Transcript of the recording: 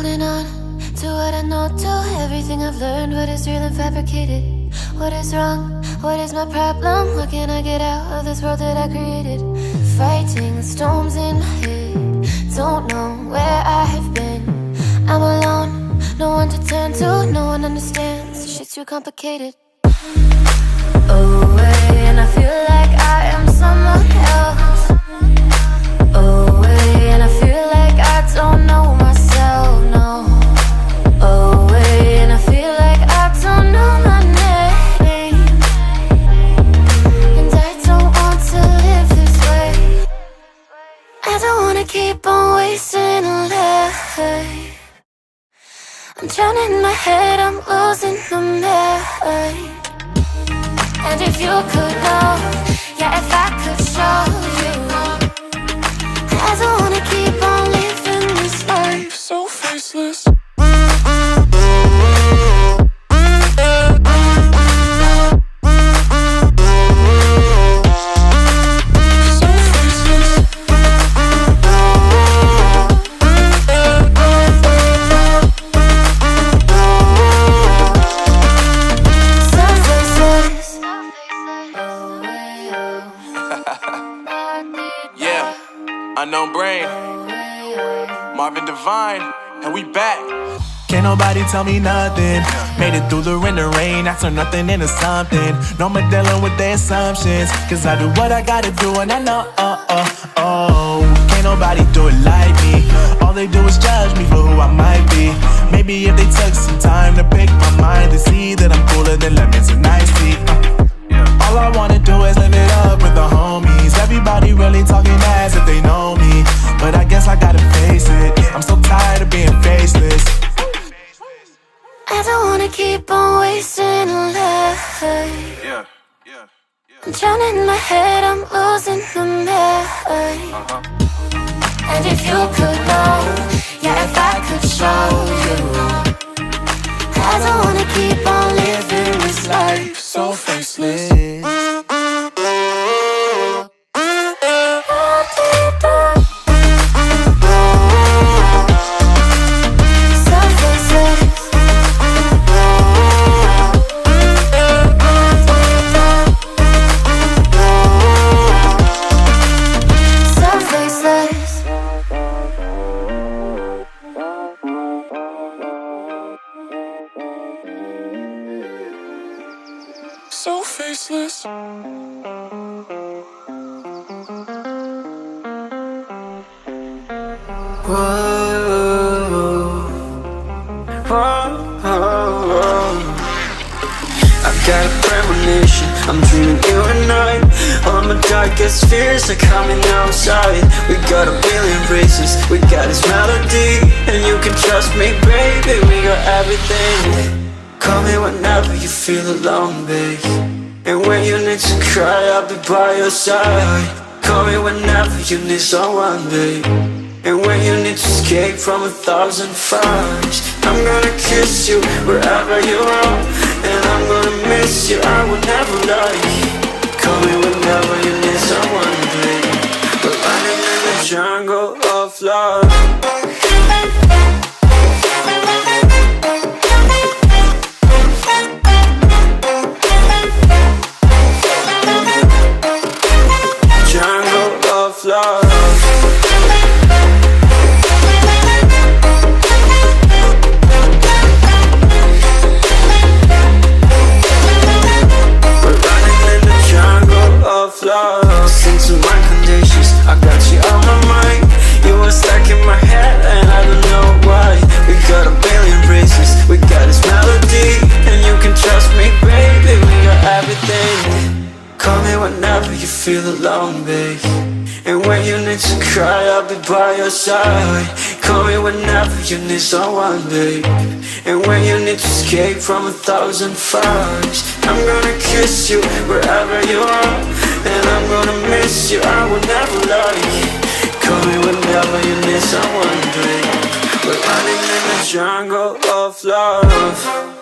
holding on to what I know, to everything I've learned. What is real and fabricated? What is wrong? What is my problem? What can I get out of this world that I created? Fighting the storms in my head. Don't know where I have been. I'm alone, no one to turn to. No one understands, this shit's too complicated. Away, and I feel like I am someone else. Away, and I feel like I don't know myself, no. Away, and I feel like I don't know my name. And I don't want to live this way. I don't wanna keep on wasting a life. I'm drowning in my head, I'm losing my mind. And if you could know, yeah, if I could show you, I don't wanna keep on living this life so faceless. Unknown Brain, Marvin Divine, and we back. Can't nobody tell me nothing. Made it through the rain and rain, I turn nothing into something. No more dealing with their assumptions, cause I do what I gotta do and I know, can't nobody do it like me. All they do is judge me for who I might be. Maybe if they took some time to pick my mind, they see that I'm cooler than lemons and iced tea. All I wanna do is live it up with the homies. Everybody really talking as if they know me, but I guess I gotta face it. I'm so tired of being faceless. I don't wanna keep on wasting a life. I'm drowning in my head, I'm losing my mind. And if you could know, yeah, if I could show you, I don't wanna keep on living this life so faceless. So faceless. I've got a premonition, I'm dreaming you and I. All my darkest fears are coming outside. We got a billion races, we got this melody, and you can trust me, baby, we got everything. Call me whenever you feel alone, babe. And when you need to cry, I'll be by your side. Call me whenever you need someone, babe. And when you need to escape from 1,000 fires, I'm gonna kiss you wherever you are. And I'm gonna miss you, I will never lie. Call me whenever you need someone, babe. We're running in the jungle of love. Love. We're running in the jungle of love. Listen to my conditions, I got you on my mind. You were stuck in my head and I don't know why. We got a billion races, we got this melody, and you can trust me, baby, we got everything. Call me whenever you feel alone, babe. And when you need to cry, I'll be by your side. Call me whenever you need someone, babe. And when you need to escape from 1,000 fires, I'm gonna kiss you wherever you are. And I'm gonna miss you, I will never lie. Call me whenever you need someone, babe. We're running in the jungle of love.